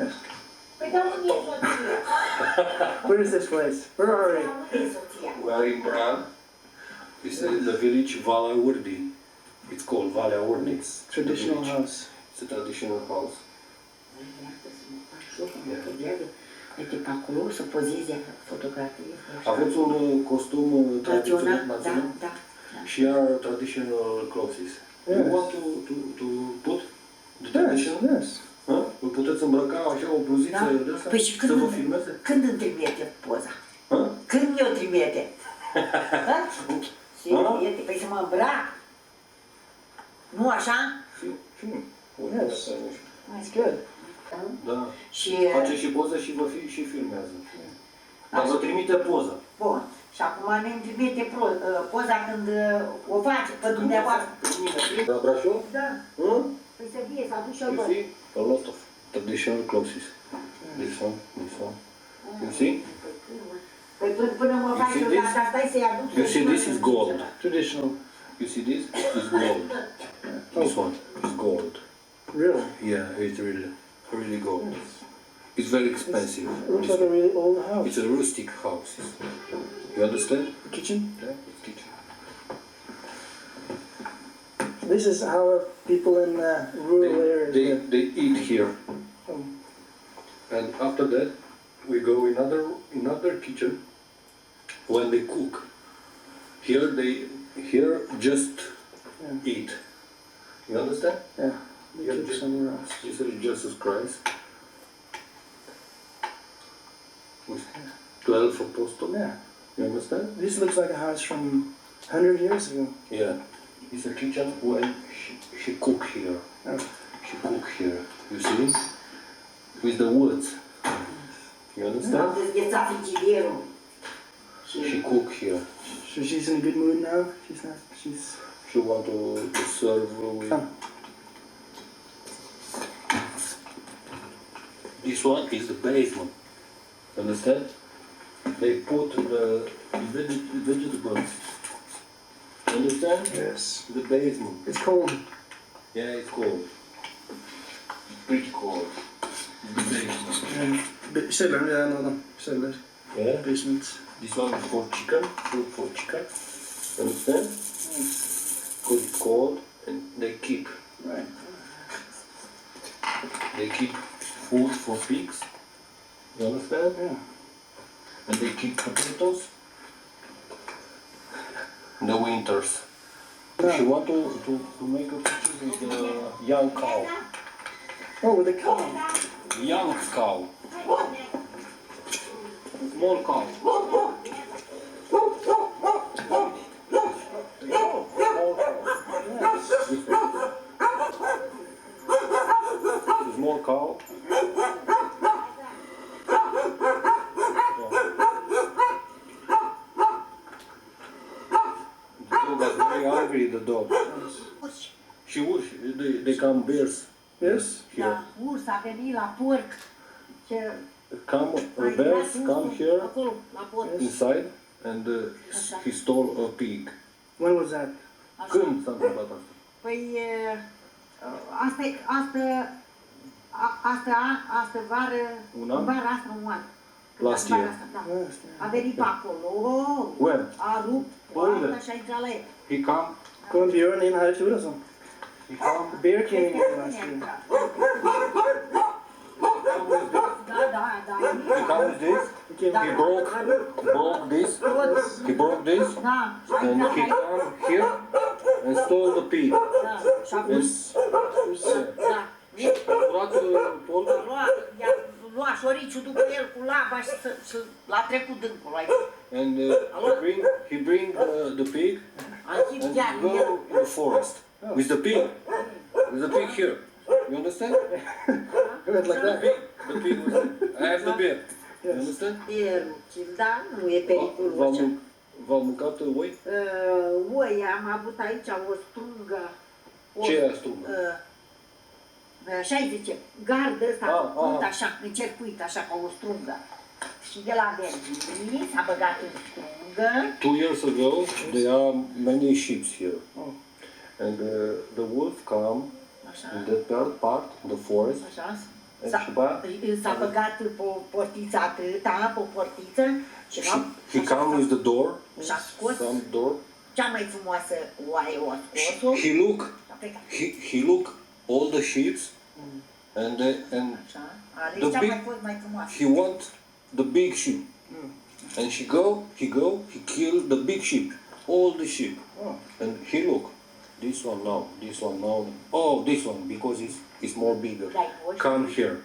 Yes. Păi dar unde e soția? Where is this place? Where are we? Dar unde e soția? We are in Bran. This is the village Valea Urdi. It's called Valea Urdi. It's traditional house. It's a traditional house. Iartă să mă fac și eu că mă cădează. Uite pe acolo, să pozeze fotografie. Aveți un costum tradițional național? Da. Și are traditional clothes. Yes. You want to put the traditional? Yes. Îl puteți îmbrăca așa o bluziță Da. de asta? Păi și să vă filmeze? când îmi trimite poza? Ha? Când mi-o trimite? Trimite, păi să mă îmbrac. Nu așa? Film. Yes. That's good. Da. Și... Face și poză și vă și filmează. Dar vă trimite poza. Bun. Și acum mi-mi trimite poza când o face pe dumneavoastră. La Brașov? Da. Hmm? Păi să fie, să aduc și-o You văd. see? A lot of traditional clothes. This one, this one. You see? Păi până mă faci see o this? dată, stai să-i aduc. You see, this is gold. Traditional. You see this? It's gold. This one is gold. Really? Yeah, it's really gold. It's very expensive. It looks like a really old house. It's a rustic house. You understand? Kitchen? Yeah, it's kitchen. This is how people in rural areas live. They eat here. Oh. And after that, we go another kitchen when they cook. Here just eat. You understand? Yeah. They Yeah, cook just- somewhere else. This is Jesus Christ. With 12 apostles. Yeah. You understand? This looks like a house from 100 years ago. Yeah. It's a kitchen when she cook here. Oh. She cook here. You see? With the woods. You Am understand? dezghețat frigiderul. She cook here. So she's in a good mood now? She's not, she's... She want to serve with... Oh. This one is the basement. Understand? They put the vegetables. Understand? Yes. The basement. It's cold. Yeah, it's cold. It's pretty cold. The basement. Cellar, yeah, another cellar. Yeah. Basement. This one is for chicken. Food for chicken. Understand? Because it's cold and they keep. Right. They keep food for pigs. You understand? Yeah. And they keep potatoes in the winters. Yeah. She want to make a picture with a young cow. Oh, with a cow. Young cow. Small cow. Small cow. Yes. Small cow. Was very hungry, the dog. She would. They come bears. Yes? Here. Da, urs a venit la porc. Ce... Come bears come here Acolo, la porc. inside and he stole a pig. When was that? Când s-a întâmplat asta? Păi, asta vară, Un an? vara asta un an. Last Vara year. asta, da. Last year. A venit pe acolo, When? a rupt Unde? poarta și a intrat la el. He come. Kom Björn in här i fjol alltså? He come. The bear came in here last year. Da. He come with this. He broke this. He broke this. Da, și a And intrat he la el. come here and stole the pig. Da, și a vrut, da. Furat porcul. I-a luat șoriciul după el cu laba și l-a trecut dincolo aici. And he bring the pig A zis and chiar go el. in the forest with the pig. With the pig here. You understand? It went like that. The pig was there. I have the bear. You understand? El, da, nu e pericolul ăsta. V-au mâncat oi? Oi, am avut aici o strungă. Ce e strungă? Așa-i zice, gardă ăsta, Ah, făcut așa, încercuit așa ca o strungă. Și el a venit, s-a băgat în strungă. 2 years ago, there are many sheep here. Oh. And the wolf come Așa, in that part, the forest, așa, S-a băgat pe o portiță atâta, pe o portiță și he come with the door, și-a scos some door. cea mai frumoasă oaie, o scos-o He look, și a plecat. he look all the sheep, and Așa, a ales cea mai frumoasă. he want the big sheep, and he kill the big sheep, all the sheep, and he look, this one now, oh this one because it's more bigger, come here.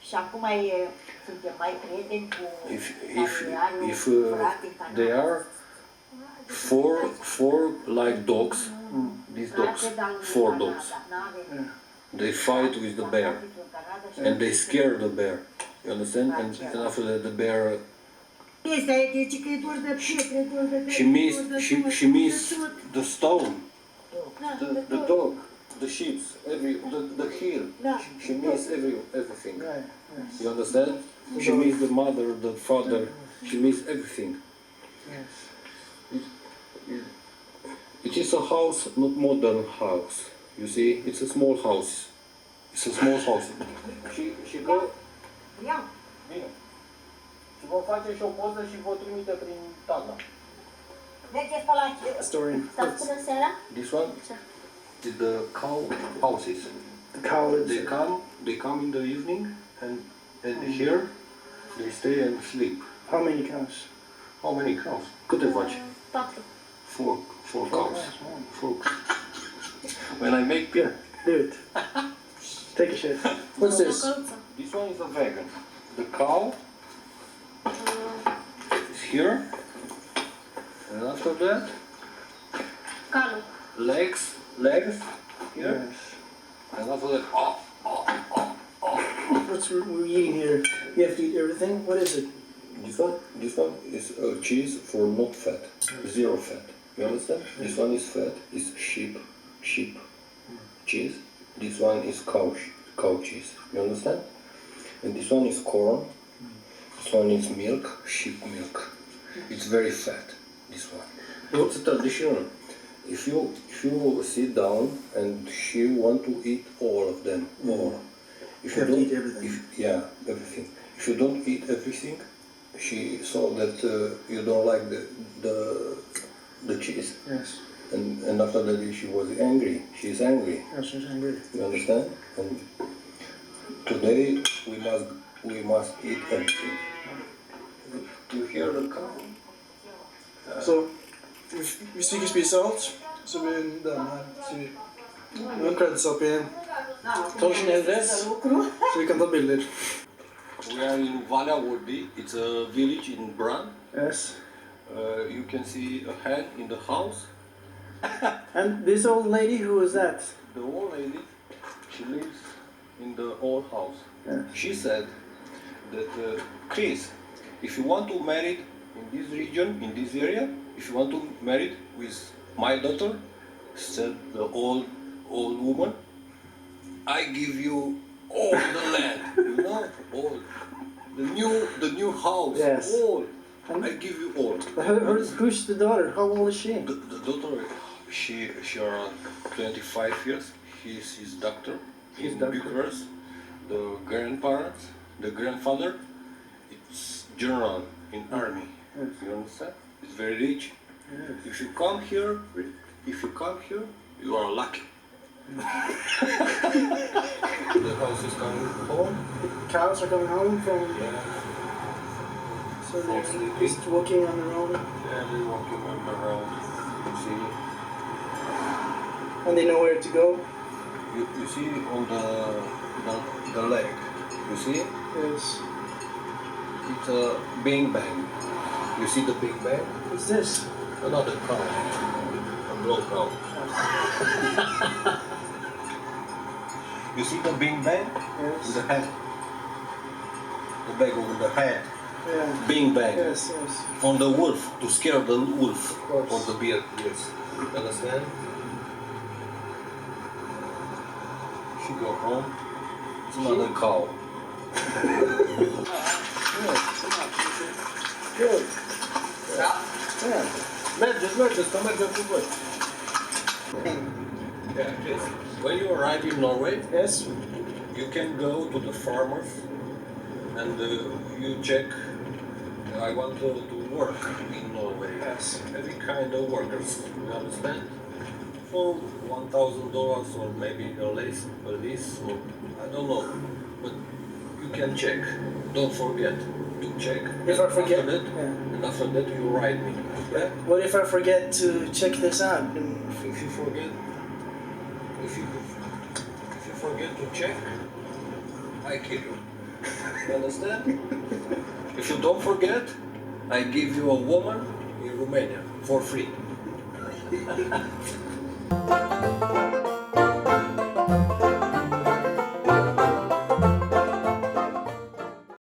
Și acum suntem mai prieteni cu If they are four like dogs, these dogs, 4 dogs, they fight with the bear, and they scare the bear. You understand? And after that, the bear. She missed the stone, the dog, the sheep, the heel. She missed everything. You understand? She missed the mother, the father. She missed everything. It is a house, not modern house. You see, it's a small house. It's a small house. She go. Bine. Și vom face și o poză și vă trimite prin tagna. Mergeți pe la Story. stați până seara? This one is the cow houses. The cow is. They come in the evening and here they stay and sleep. How many cows? How many cows? Câte faci? 4. Four cows. Four. When I make beer. Do it. Take a shit. What's this? This one is a vegan. The cow is here, and after that, Calul. legs here, Yes. and after that, What's we're eating here? You have to eat everything? What is it? This one is cheese for not fat, 0 fat. You understand? This one is fat, is sheep cheese. This one is cow cheese. You understand? And this one is corn. This one is milk, sheep milk. It's very fat. This one. It's traditional. If you sit down and she want to eat all of them, all. If You have to eat everything. Everything. If you don't eat everything, she saw that you don't like the cheese. Yes. And after that she was angry. She's angry. Yes, she's angry. You understand? And today we must eat everything. You hear the cow? Så hvis vi kan spise alt, så blir den her. Så vi har kledd seg opp i en tradisjonell dress, så vi kan ta bilder. We are in Valea Ordi. It's a village in Bran. Yes. You can see a hen in the house. And this old lady, who is that? The old lady, she lives in the old house. Yes. She said that, Chris, if you want to marry in this region, in this area, if you want to marry with my daughter, said the old woman, I give you all the land, you know, all the new house, Yes. all. And I give you all. who's the daughter? How old is she? The daughter, she around 25 years. He's his doctor in Bucharest. The grandparents, the grandfather, it's general in army. Yes. You understand? It's very rich. Yes. If you come here, you are lucky. The house is coming home. The cows are coming home from. So they're just walking on their own. Yeah, they're walking around. You see. And they know where to go. You see on the leg. You see? Yes. It's a bing bang. You see the bing bang? What's this? Another cow. A blow cow. You see the bing bang? Yes. With the head. The bag over the head. Yeah. Bing bang. Yes, yes. On the wolf, to scare the wolf. Of course. On the beard, yes. You understand? She go home. It's another cow. Good. Yeah. Mergeți, că mergem cu voi. Yeah, yes. When you arrive in Norway, Yes. You can go to the farmers and you check. I want to work in Norway. Yes. Every kind of workers. You understand? For $1,000 or maybe less for this, or I don't know. But you can check. Don't forget to check. If I And forget, after that, yeah. and after that you write me. Yeah? What if I forget to check this out? If you forget, if you forget to check, I kill you. You understand? If you don't forget, I give you a woman in Romania for free.